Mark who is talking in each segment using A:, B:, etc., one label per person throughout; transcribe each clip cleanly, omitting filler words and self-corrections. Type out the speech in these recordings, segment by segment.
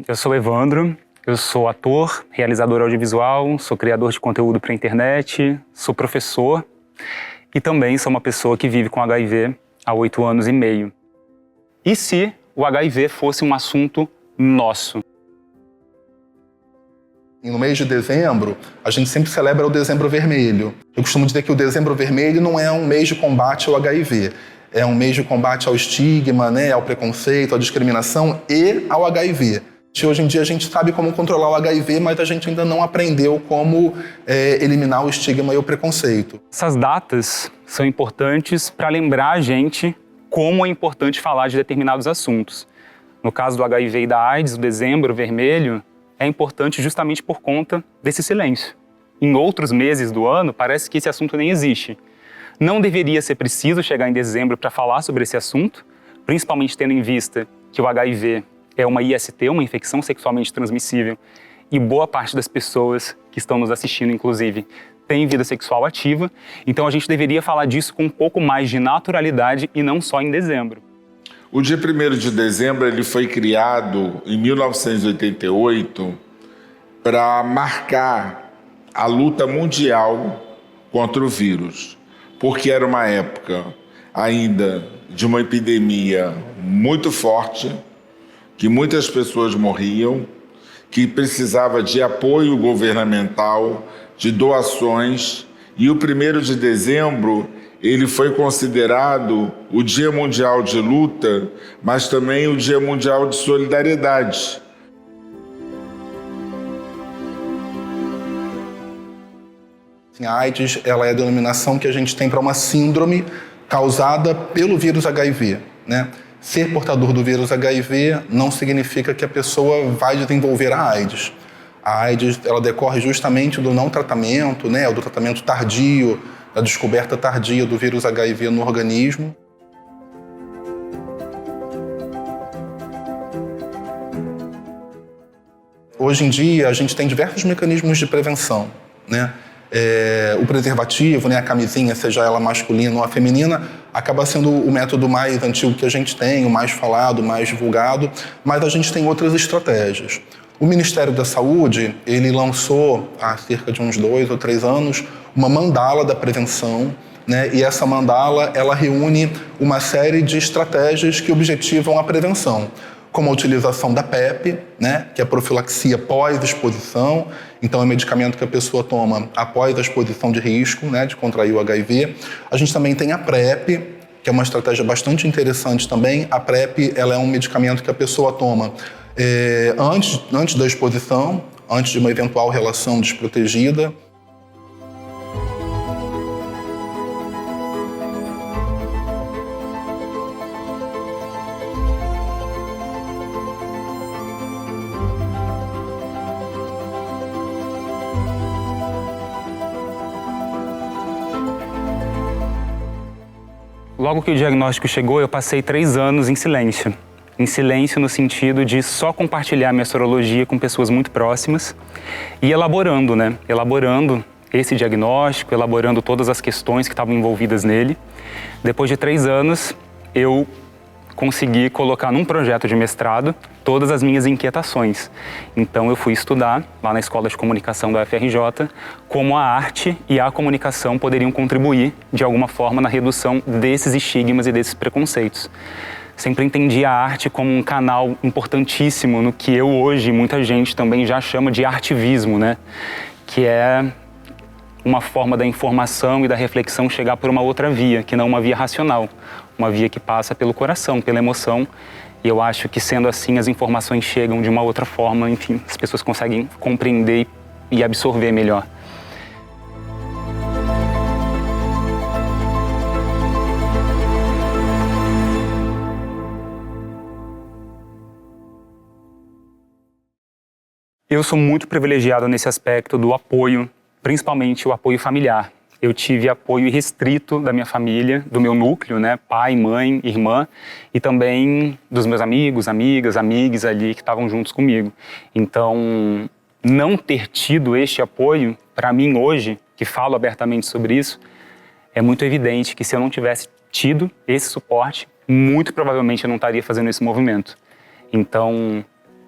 A: Eu sou Evandro, eu sou ator, realizador audiovisual, sou criador de conteúdo para a internet, sou professor e também sou uma pessoa que vive com HIV há 8 anos e meio. E se o HIV fosse um assunto nosso?
B: E no mês de dezembro, a gente sempre celebra o Dezembro Vermelho. Eu costumo dizer que o Dezembro Vermelho não é um mês de combate ao HIV. É um mês de combate ao estigma, né, ao preconceito, à discriminação e ao HIV. Hoje em dia a gente sabe como controlar o HIV, mas a gente ainda não aprendeu como eliminar o estigma e o preconceito.
A: Essas datas são importantes para lembrar a gente como é importante falar de determinados assuntos. No caso do HIV e da AIDS, o Dezembro Vermelho é importante justamente por conta desse silêncio. Em outros meses do ano, parece que esse assunto nem existe. Não deveria ser preciso chegar em dezembro para falar sobre esse assunto, principalmente tendo em vista que o HIV é uma IST, uma infecção sexualmente transmissível, e boa parte das pessoas que estão nos assistindo, inclusive, tem vida sexual ativa. Então a gente deveria falar disso com um pouco mais de naturalidade e não só em dezembro.
C: O dia 1º de dezembro ele foi criado em 1988 para marcar a luta mundial contra o vírus, porque era uma época ainda de uma epidemia muito forte, que muitas pessoas morriam, que precisava de apoio governamental, de doações, e o 1º de dezembro ele foi considerado o Dia Mundial de Luta, mas também o Dia Mundial de Solidariedade.
B: A AIDS ela é a denominação que a gente tem para uma síndrome causada pelo vírus HIV, né? Ser portador do vírus HIV não significa que a pessoa vai desenvolver a AIDS. A AIDS ela decorre justamente do não tratamento, né? Do tratamento tardio, da descoberta tardia do vírus HIV no organismo. Hoje em dia, a gente tem diversos mecanismos de prevenção, né? O preservativo, né, a camisinha, seja ela masculina ou a feminina, acaba sendo o método mais antigo que a gente tem, o mais falado, o mais divulgado, mas a gente tem outras estratégias. O Ministério da Saúde, ele lançou há cerca de uns 2 ou 3 anos uma mandala da prevenção, né? E essa mandala ela reúne uma série de estratégias que objetivam a prevenção, como a utilização da PrEP, né? Que é a profilaxia pós-exposição, então é um medicamento que a pessoa toma após a exposição de risco, né? De contrair o HIV. A gente também tem a PrEP, que é uma estratégia bastante interessante também. A PrEP ela é um medicamento que a pessoa toma antes da exposição, antes de uma eventual relação desprotegida.
A: Logo que o diagnóstico chegou, eu passei 3 anos em silêncio. Em silêncio no sentido de só compartilhar minha sorologia com pessoas muito próximas e elaborando, né? Elaborando esse diagnóstico, elaborando todas as questões que estavam envolvidas nele. Depois de 3 anos, eu consegui colocar num projeto de mestrado todas as minhas inquietações. Então eu fui estudar lá na Escola de Comunicação da UFRJ como a arte e a comunicação poderiam contribuir de alguma forma na redução desses estigmas e desses preconceitos. Sempre entendi a arte como um canal importantíssimo no que eu hoje, muita gente também já chama de artivismo, né? Que é uma forma da informação e da reflexão chegar por uma outra via, que não uma via racional, uma via que passa pelo coração, pela emoção. E eu acho que sendo assim as informações chegam de uma outra forma, enfim, as pessoas conseguem compreender e absorver melhor. Eu sou muito privilegiado nesse aspecto do apoio, principalmente o apoio familiar. Eu tive apoio irrestrito da minha família, do meu núcleo, né? Pai, mãe, irmã, e também dos meus amigos, amigas, amigues ali que estavam juntos comigo. Então, não ter tido este apoio, para mim hoje, que falo abertamente sobre isso, é muito evidente que se eu não tivesse tido esse suporte, muito provavelmente eu não estaria fazendo esse movimento. Então,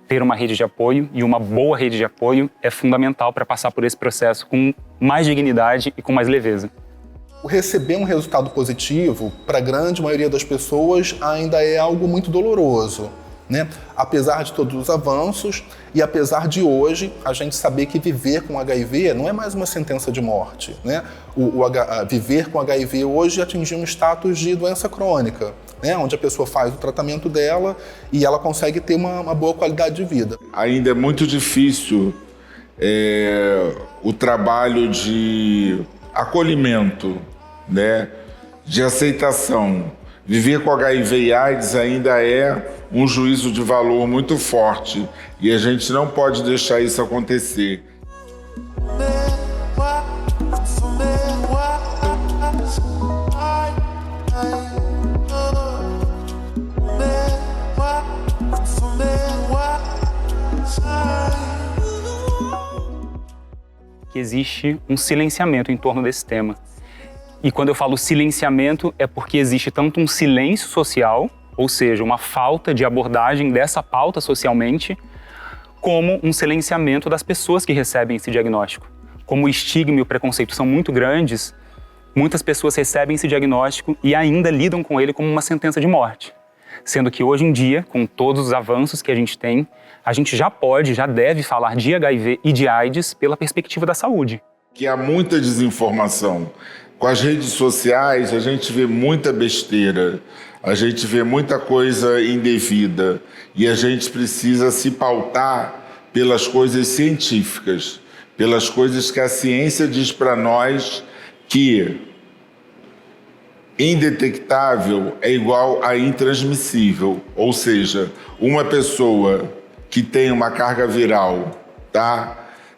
A: ter uma rede de apoio, e uma boa rede de apoio é fundamental para passar por esse processo com mais dignidade e com mais leveza.
B: O receber um resultado positivo, para a grande maioria das pessoas, ainda é algo muito doloroso, né? Apesar de todos os avanços e apesar de hoje a gente saber que viver com HIV não é mais uma sentença de morte, né? Viver com HIV hoje atingiu um status de doença crônica, né? Onde a pessoa faz o tratamento dela e ela consegue ter uma boa qualidade de vida.
C: Ainda é muito difícil o trabalho de acolhimento, né? De aceitação. Viver com HIV e AIDS ainda é um juízo de valor muito forte e a gente não pode deixar isso acontecer.
A: Que existe um silenciamento em torno desse tema. E quando eu falo silenciamento, é porque existe tanto um silêncio social, ou seja, uma falta de abordagem dessa pauta socialmente, como um silenciamento das pessoas que recebem esse diagnóstico. Como o estigma e o preconceito são muito grandes, muitas pessoas recebem esse diagnóstico e ainda lidam com ele como uma sentença de morte. Sendo que hoje em dia, com todos os avanços que a gente tem, a gente já deve falar de HIV e de AIDS pela perspectiva da saúde.
C: Que há muita desinformação. Com as redes sociais, a gente vê muita besteira, a gente vê muita coisa indevida e a gente precisa se pautar pelas coisas científicas, pelas coisas que a ciência diz para nós que indetectável é igual a intransmissível, ou seja, uma pessoa que tem uma carga viral,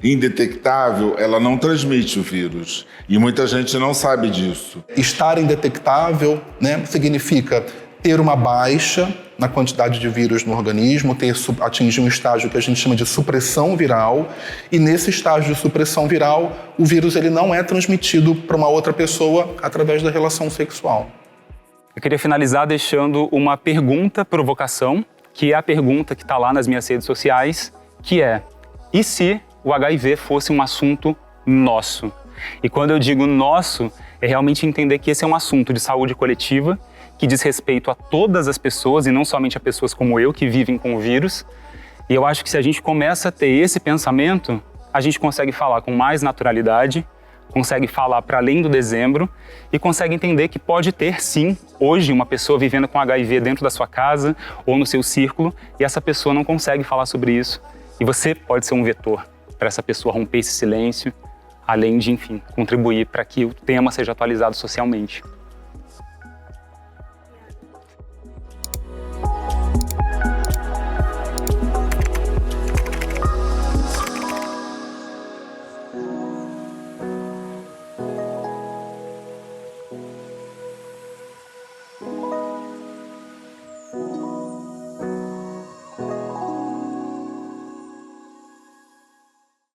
C: indetectável, ela não transmite o vírus. E muita gente não sabe disso.
B: Estar indetectável, né, significa ter uma baixa na quantidade de vírus no organismo, atingir um estágio que a gente chama de supressão viral. E nesse estágio de supressão viral, o vírus ele não é transmitido para uma outra pessoa através da relação sexual.
A: Eu queria finalizar deixando uma pergunta-provocação, que é a pergunta que está lá nas minhas redes sociais, que é: e se o HIV fosse um assunto nosso? E quando eu digo nosso, é realmente entender que esse é um assunto de saúde coletiva, que diz respeito a todas as pessoas e não somente a pessoas como eu que vivem com o vírus. E eu acho que se a gente começa a ter esse pensamento, a gente consegue falar com mais naturalidade, consegue falar para além do dezembro e consegue entender que pode ter, sim, hoje uma pessoa vivendo com HIV dentro da sua casa ou no seu círculo e essa pessoa não consegue falar sobre isso. E você pode ser um vetor para essa pessoa romper esse silêncio, além de, enfim, contribuir para que o tema seja atualizado socialmente.